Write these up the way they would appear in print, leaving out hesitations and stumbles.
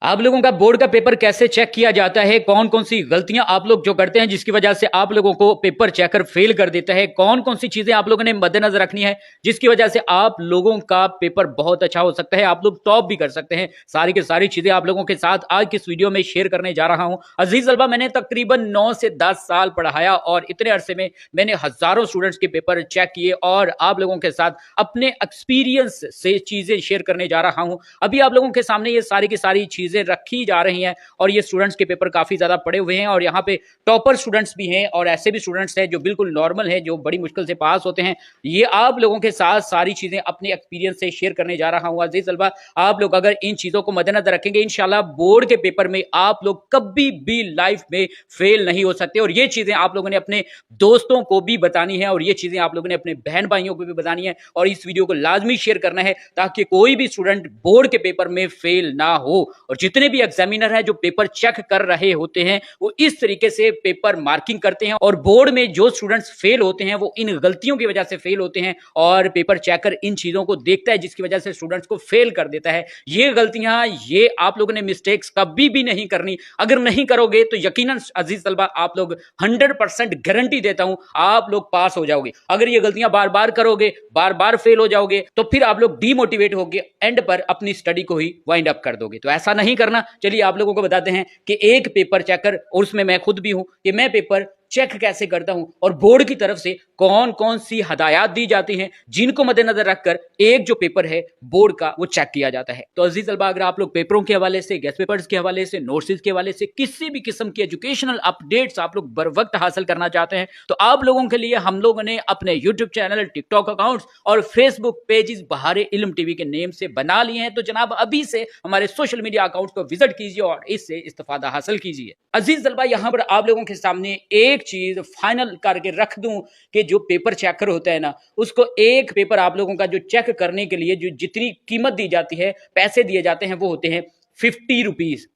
आप लोगों का बोर्ड का पेपर कैसे चेक किया जाता है, कौन कौन सी गलतियां आप लोग जो करते हैं जिसकी वजह से आप लोगों को पेपर चेकर फेल कर देता है, कौन कौन सी चीजें आप लोगों ने मद्देनजर रखनी है जिसकी वजह से आप लोगों का पेपर बहुत अच्छा हो सकता है, आप लोग टॉप भी कर सकते हैं। सारी की सारी चीजें आप लोगों के साथ आज की इस वीडियो में शेयर करने जा रहा हूं। अजीज तलबा, मैंने तकरीबन 9 से 10 साल पढ़ाया और इतने अरसे में मैंने हजारों स्टूडेंट्स के पेपर चेक किए और आप लोगों के साथ अपने एक्सपीरियंस से चीजें शेयर करने जा रहा हूं। अभी आप लोगों के सामने ये सारी की सारी चीजें रखी जा रही हैं और ये स्टूडेंट्स के पेपर काफी ज्यादा पड़े हुए हैं और यहाँ पे टॉपर स्टूडेंट्स भी हैं और ऐसे भी स्टूडेंट्स हैं जो बिल्कुल नॉर्मल है, जो बड़ी मुश्किल से पास होते हैं। ये आप लोगों के साथ सारी चीजें अपने एक्सपीरियंस से शेयर करने जा रहा हूं। अजीज तलबा, आप लोग अगर इन चीजों को मद्देनजर रखेंगे, इंशाल्लाह बोर्ड के पेपर में आप लोग कभी भी लाइफ में फेल नहीं हो सकते। और ये चीजें आप लोगों ने अपने दोस्तों को भी बतानी है और ये चीजें आप लोगों ने अपने बहन भाइयों को भी बतानी है और इस वीडियो को लाजमी शेयर करना है ताकि कोई भी स्टूडेंट बोर्ड के पेपर में फेल ना हो। और जितने भी एग्जामिनर हैं जो पेपर चेक कर रहे होते हैं वो इस तरीके से पेपर मार्किंग करते हैं और बोर्ड में जो स्टूडेंट्स फेल होते हैं वो इन गलतियों की वजह से फेल होते हैं और पेपर चेकर इन चीजों को देखता है जिसकी वजह से स्टूडेंट्स को फेल कर देता है। ये गलतियां, ये आप लोगों ने मिस्टेक्स कभी भी नहीं करनी। अगर नहीं करोगे तो यकीनन अजीज तलबा आप लोग 100% गारंटी देता हूं आप लोग पास हो जाओगे। अगर ये गलतियां बार बार करोगे, बार बार फेल हो जाओगे तो फिर आप लोग डीमोटिवेट होकर एंड पर अपनी स्टडी को ही वाइंड अप कर दोगे। तो ऐसा नहीं करना। चलिए आप लोगों को बताते हैं कि एक पेपर चेकर, और उसमें मैं खुद भी हूं, कि मैं पेपर चेक कैसे करता हूं और बोर्ड की तरफ से कौन कौन सी हदायत दी जाती हैं जिनको मद्देनजर रखकर एक जो पेपर है बोर्ड का वो चेक किया जाता है। तो अजीज तलबा, अगर आप लोग पेपरों के हवाले से, गेस्ट पेपर्स के हवाले से, नोट्स के हवाले से किसी भी किस्म की एजुकेशनल अपडेट्स आप लोग बर वक्त हासिल करना चाहते हैं तो आप लोगों के लिए हम लोगों ने अपने यूट्यूब चैनल, टिकटॉक अकाउंट्स और फेसबुक पेजेस बहारे इल्म टीवी के नेम से बना लिए हैं। तो जनाब अभी से हमारे सोशल मीडिया अकाउंट को विजिट कीजिए और इससे इस्तेफादा हासिल कीजिए। अजीज तलबा, यहां पर आप लोगों के सामने एक चीज फाइनल करके रख दूं कि जो पेपर चेकर होता है ना, उसको एक पेपर आप लोगों का जो चेक करने के लिए जो जितनी कीमत दी जाती है, पैसे दिए जाते हैं, वो होते हैं 50 रुपीज।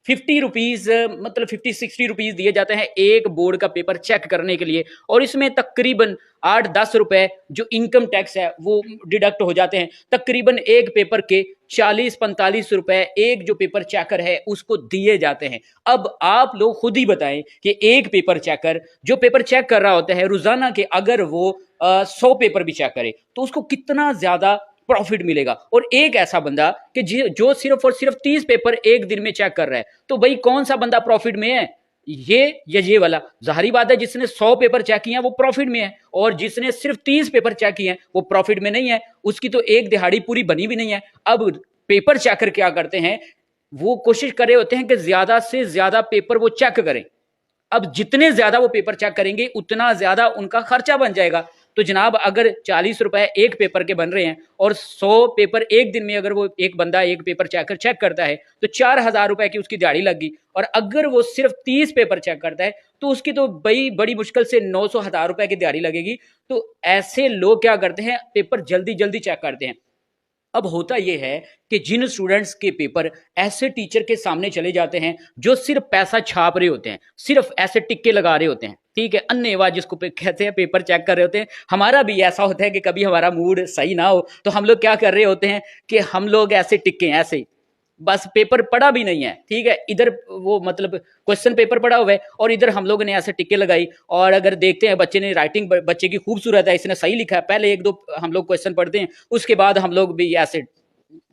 50 रुपीज मतलब 50-60 रुपीज दिए जाते हैं एक बोर्ड का पेपर चेक करने के लिए और इसमें तकरीबन 8-10 रुपए जो इनकम टैक्स है वो डिडक्ट हो जाते हैं। तकरीबन एक पेपर के 40-45 रुपए एक जो पेपर चेकर है उसको दिए जाते हैं। अब आप लोग खुद ही बताएं कि एक पेपर चेकर जो पेपर चेक कर रहा होता है रोजाना के, अगर वो 100 पेपर भी चेक करे तो उसको कितना ज्यादा प्रॉफिट मिलेगा। और एक ऐसा बंदा कि जो सिर्फ और सिर्फ 30 पेपर एक दिन में चेक कर रहा है, तो भाई कौन सा बंदा प्रॉफिट में है, ये या ये वाला? जाहिर बात है जिसने 100 पेपर चेक किए हैं वो प्रॉफिट में है और जिसने सिर्फ 30 पेपर चेक किए हैं वो प्रॉफिट में नहीं है। उसकी तो एक दिहाड़ी पूरी बनी भी नहीं है। अब पेपर चेकर क्या करते हैं, वो कोशिश कर रहे होते हैं कि ज्यादा से ज्यादा पेपर वो चेक करें। अब जितने ज्यादा वो पेपर चेक करेंगे उतना ज्यादा उनका खर्चा बन जाएगा। तो जनाब अगर 40 रुपए एक पेपर के बन रहे हैं और 100 पेपर एक दिन में अगर वो एक बंदा एक पेपर चेक करता है तो 4,000 रुपए की उसकी दिहाड़ी लगी। और अगर वो सिर्फ 30 पेपर चेक करता है तो उसकी तो बड़ी मुश्किल से 900-1,000 रुपए की दिहाड़ी लगेगी। तो ऐसे लोग क्या करते हैं, पेपर जल्दी जल्दी चेक करते हैं। अब होता यह है कि जिन स्टूडेंट्स के पेपर ऐसे टीचर के सामने चले जाते हैं जो सिर्फ पैसा छाप रहे होते हैं, सिर्फ ऐसे टिक्के लगा रहे होते हैं, ठीक है, अन्नेवा जिसको कहते हैं, पेपर चेक कर रहे होते हैं। हमारा भी ऐसा होता है कि कभी हमारा मूड सही ना हो तो हम लोग क्या कर रहे होते हैं कि हम लोग ऐसे टिक्के ऐसे बस पेपर पढ़ा भी नहीं है, ठीक है, इधर वो मतलब क्वेश्चन पेपर पढ़ा हुआ है और इधर हम लोगों ने ऐसे टिक्के लगाई। और अगर देखते हैं बच्चे ने राइटिंग बच्चे की खूबसूरत है, इसने सही लिखा है, पहले एक दो हम लोग क्वेश्चन पढ़ते हैं उसके बाद हम लोग भी ऐसे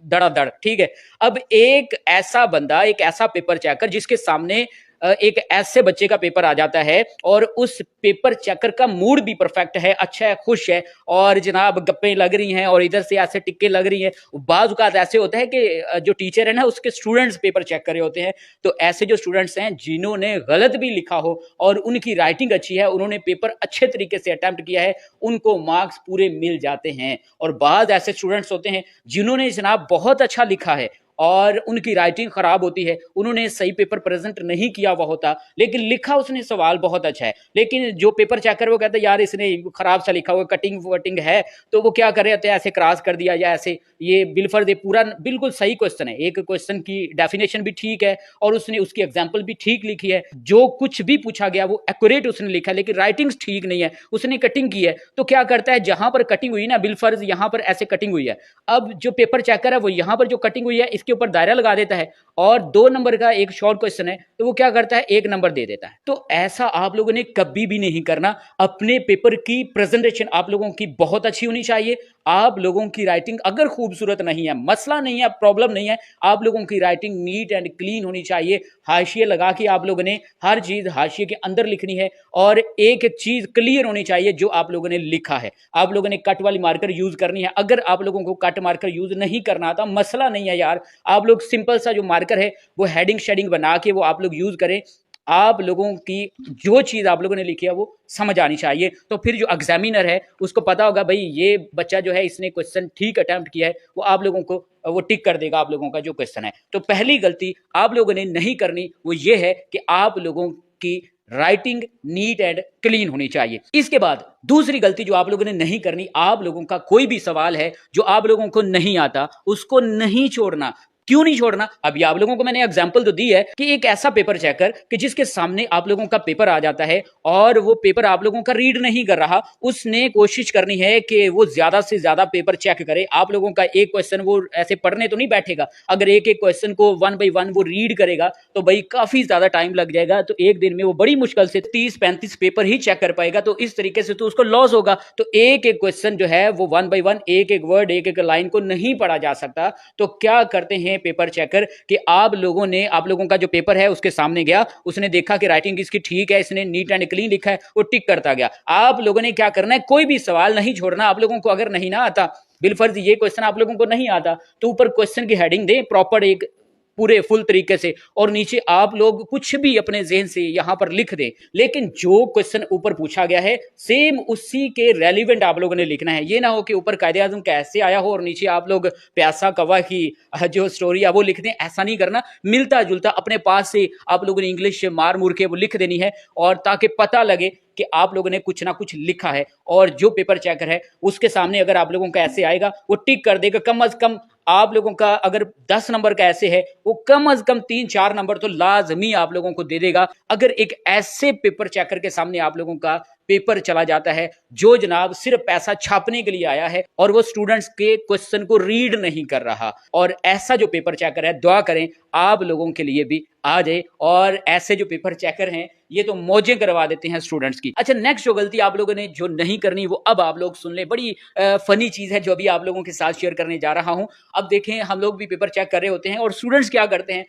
धड़ाधड़, ठीक है। अब एक ऐसा बंदा, एक ऐसा पेपर चेकर जिसके सामने एक ऐसे बच्चे का पेपर आ जाता है और उस पेपर चेकर का मूड भी परफेक्ट है, अच्छा है, खुश है और जनाब गप्पे लग रही हैं और इधर से ऐसे टिक्के लग रही हैं। बाज़ औक़ात ऐसे होता है कि जो टीचर है ना उसके स्टूडेंट्स पेपर चेक कर रहे होते हैं। तो ऐसे जो स्टूडेंट्स हैं जिन्होंने गलत भी लिखा हो और उनकी राइटिंग अच्छी है, उन्होंने पेपर अच्छे तरीके से अटेम्प्ट किया है, उनको मार्क्स पूरे मिल जाते हैं। और बाज़ ऐसे स्टूडेंट्स होते हैं जिन्होंने जनाब बहुत अच्छा लिखा है और उनकी राइटिंग खराब होती है, उन्होंने सही पेपर प्रेजेंट नहीं किया हुआ होता लेकिन लिखा उसने सवाल बहुत अच्छा है, लेकिन जो पेपर चेकर वो कहता है यार इसने खराब सा लिखा हुआ, कटिंग वटिंग है, तो वो क्या कर रहे होते हैं, ऐसे क्रॉस कर दिया या ऐसे ये बिलफर्ज पूरा बिल्कुल सही क्वेश्चन है, एक क्वेश्चन की डेफिनेशन भी ठीक है और उसने उसकी एग्जाम्पल भी ठीक लिखी है, जो कुछ भी पूछा गया वो एक्यूरेट उसने लिखा है, लेकिन राइटिंग ठीक नहीं है, उसने कटिंग की है। तो क्या करता है, जहां पर कटिंग हुई ना बिलफर्ज, यहां पर ऐसे कटिंग हुई है, अब जो पेपर चेकर है वो यहां पर जो कटिंग हुई है उसके ऊपर दायरा लगा देता है और 2 नंबर का एक शॉर्ट क्वेश्चन है तो वो क्या करता है 1 नंबर दे देता है। तो ऐसा आप लोगों ने कभी भी नहीं करना। अपने पेपर की प्रेजेंटेशन आप लोगों की बहुत अच्छी होनी चाहिए। आप लोगों की राइटिंग अगर खूबसूरत नहीं है, मसला नहीं है, प्रॉब्लम नहीं है, आप लोगों की राइटिंग नीट एंड क्लीन होनी चाहिए। हाशिए लगा के आप लोगों ने हर चीज हाशिए के अंदर लिखनी है और एक एक चीज क्लियर होनी चाहिए जो आप लोगों ने लिखा है। आप लोगों ने कट वाली मार्कर यूज करनी है। अगर आप लोगों को कट मार्कर यूज नहीं करना आता, मसला नहीं है यार, आप लोग सिंपल सा जो मार्कर है वो हेडिंग शेडिंग बना के वो आप लोग यूज करें। आप लोगों की जो चीज आप लोगों ने लिखी है वो समझ आनी चाहिए। तो फिर जो एग्जामिनर है उसको पता होगा भाई ये बच्चा जो है इसने क्वेश्चन ठीक अटेम्प्ट किया है, वो आप लोगों को वो टिक कर देगा आप लोगों का जो क्वेश्चन है। तो पहली गलती आप लोगों ने नहीं करनी वो ये है कि आप लोगों की राइटिंग नीट एंड क्लीन होनी चाहिए। इसके बाद दूसरी गलती जो आप लोगों ने नहीं करनी, आप लोगों का कोई भी सवाल है जो आप लोगों को नहीं आता उसको नहीं छोड़ना। क्यों नहीं छोड़ना? अभी आप लोगों को मैंने एग्जांपल तो दी है कि एक ऐसा पेपर चेकर कि जिसके सामने आप लोगों का पेपर आ जाता है और वो पेपर आप लोगों का रीड नहीं कर रहा, उसने कोशिश करनी है कि वो ज्यादा से ज्यादा पेपर चेक करे। आप लोगों का एक क्वेश्चन वो ऐसे पढ़ने तो नहीं बैठेगा। अगर एक एक क्वेश्चन को 1 बाय 1 वो रीड करेगा तो भाई काफी ज्यादा टाइम लग जाएगा। तो एक दिन में वो बड़ी मुश्किल से 30-35 पेपर ही चेक कर पाएगा। तो इस तरीके से तो उसको लॉस होगा। तो एक एक क्वेश्चन जो है वो 1 बाय 1 एक एक वर्ड एक एक लाइन को नहीं पढ़ा जा सकता। तो क्या करते हैं पेपर चेकर कि आप लोगों का जो पेपर है उसके सामने गया, उसने देखा कि राइटिंग इसकी ठीक है, इसने नीट एंड क्लीन लिखा है, वो टिक करता गया। आप लोगों ने क्या करना है, कोई भी सवाल नहीं छोड़ना। आप लोगों को अगर नहीं ना आता, बिलफर्ज ये क्वेश्चन आप लोगों को नहीं आता, तो ऊपर क्वेश्चन की हेडिंग दें प्रॉपर एक पूरे फुल तरीके से और नीचे आप लोग कुछ भी अपने ज़हन से यहां पर लिख दें। लेकिन जो क्वेश्चन ऊपर पूछा गया है सेम उसी के रेलिवेंट आप लोगों ने लिखना है। ये ना हो कि ऊपर कायदे आज़म कैसे आया हो और नीचे आप लोग प्यासा कौवा की जो स्टोरी है वो लिख दें। ऐसा नहीं करना, मिलता जुलता अपने पास से आप लोगों ने इंग्लिश मार मुर के वो लिख देनी है और ताकि पता लगे कि आप लोगों ने कुछ ना कुछ लिखा है। और जो पेपर चेकर है उसके सामने अगर आप लोगों का ऐसे आएगा वो टिक कर देगा। कम अज कम आप लोगों का अगर 10 नंबर का ऐसे है वो कम अज कम 3-4 नंबर तो लाजमी आप लोगों को दे देगा। अगर एक ऐसे पेपर चेकर के सामने आप लोगों का पेपर चला जाता है जो जनाब सिर्फ पैसा छापने के लिए आया है और वो स्टूडेंट्स के क्वेश्चन को रीड नहीं कर रहा, और ऐसा जो पेपर चेकर है दुआ करें आप लोगों के लिए भी आ जाए। और ऐसे जो पेपर चेकर हैं ये तो मौजें करवा देते हैं स्टूडेंट्स की। अच्छा, नेक्स्ट जो गलती आप लोगों ने जो नहीं करनी वो अब आप लोग सुन ले। बड़ी फनी चीज है जो अभी आप लोगों के साथ शेयर करने जा रहा हूं। अब देखें, हम लोग भी पेपर चेक कर रहे होते हैं और स्टूडेंट्स क्या करते हैं,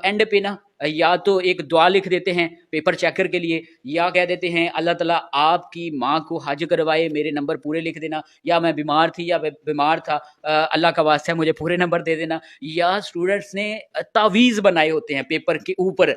एंड पे ना या तो एक दुआ लिख देते हैं पेपर चेकर के लिए, या कह देते हैं अल्लाह ताला आपकी माँ को हज करवाए, मेरे नंबर पूरे लिख देना, या मैं बीमार थी या बीमार था, अल्लाह का वास्ता है मुझे पूरे नंबर दे देना। या स्टूडेंट्स ने तावीज़ बनाए होते हैं पेपर के ऊपर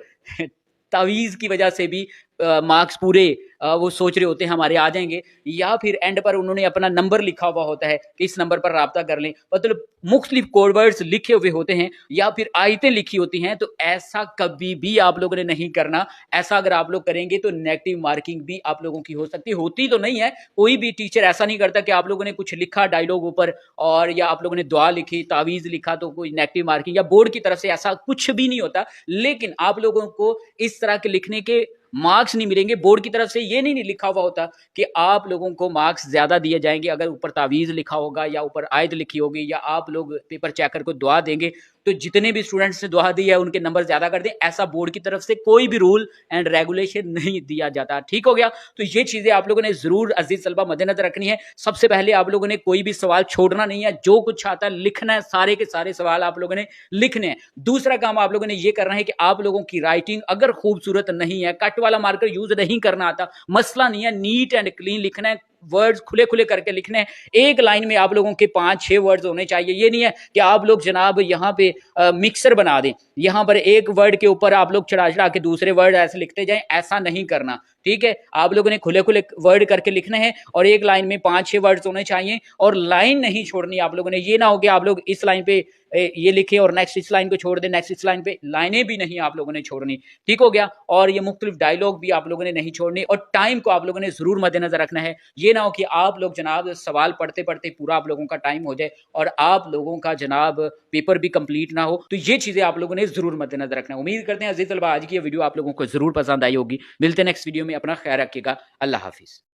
तावीज़ की वजह से भी मार्क्स पूरे वो सोच रहे होते हैं हमारे आ जाएंगे। या फिर एंड पर उन्होंने अपना नंबर लिखा हुआ होता है कि इस नंबर पर राब्ता कर लें, मतलब मुख्तलिफ कोड वर्ड्स लिखे हुए होते हैं या फिर आयतें लिखी होती हैं। तो ऐसा कभी भी आप लोगों ने नहीं करना। ऐसा अगर आप लोग करेंगे तो नेगेटिव मार्किंग भी आप लोगों की हो सकती है, होती तो नहीं है, कोई भी टीचर ऐसा नहीं करता कि आप लोगों ने कुछ लिखा डायलॉग ऊपर और या आप लोगों ने दुआ लिखी, तावीज़ लिखा तो कोई नेगेटिव मार्किंग, या बोर्ड की तरफ से ऐसा कुछ भी नहीं होता। लेकिन आप लोगों को इस तरह के लिखने के मार्क्स नहीं मिलेंगे। बोर्ड की तरफ से ये नहीं लिखा हुआ होता कि आप लोगों को मार्क्स ज्यादा दिए जाएंगे अगर ऊपर तावीज़ लिखा होगा या ऊपर आयत लिखी होगी या आप लोग पेपर चेकर को दुआ देंगे तो जितने भी स्टूडेंट्स ने दुआ दी है उनके नंबर ज्यादा कर दें। ऐसा बोर्ड की तरफ से कोई भी रूल एंड रेगुलेशन नहीं दिया जाता। ठीक हो गया? तो ये चीजें आप लोगों ने जरूर अजीज तलबा मद्देनजर रखनी है। सबसे पहले आप लोगों ने कोई भी सवाल छोड़ना नहीं है, जो कुछ आता है लिखना है, सारे के सारे सवाल आप लोगों ने लिखने हैं। दूसरा काम आप लोगों ने ये करना है कि आप लोगों की राइटिंग अगर खूबसूरत नहीं है, कट वाला मार्कर यूज नहीं करना आता, मसला नहीं है, नीट एंड क्लीन लिखना है, वर्ड्स खुले खुले करके लिखने हैं। एक लाइन में आप लोगों के 5-6 वर्ड्स होने चाहिए। ये नहीं है कि आप लोग जनाब यहाँ पे मिक्सर बना दें, यहाँ पर एक वर्ड के ऊपर आप लोग चढ़ा चढ़ा के दूसरे वर्ड ऐसे लिखते जाएं। ऐसा नहीं करना, ठीक है? आप लोगों ने खुले खुले वर्ड करके लिखने हैं और एक लाइन में 5-6 वर्ड्स होने चाहिए और लाइन नहीं छोड़नी आप लोगों ने। ये ना हो कि आप लोग इस लाइन पे ये लिखे और नेक्स्ट इस लाइन को छोड़ दें, नेक्स्ट इस लाइन पे, लाइनें भी नहीं आप लोगों ने छोड़नी। ठीक हो गया? और ये मुख्तलिफ डायलॉग भी आप लोगों ने नहीं छोड़ने और टाइम को आप लोगों ने जरूर मद्देनजर रखना है। ये ना हो कि आप लोग जनाब सवाल पढ़ते पढ़ते पूरा आप लोगों का टाइम हो जाए और आप लोगों का जनाब पेपर भी कंप्लीट ना हो। तो ये चीजें आप लोगों ने जरूर मद्देनजर रखना है। उम्मीद करते हैं अजीज तलबा आज की वीडियो आप लोगों को जरूर पसंद आई होगी। मिलते हैं नेक्स्ट वीडियो में। अपना ख्याल रखिएगा। अल्लाह हाफिज।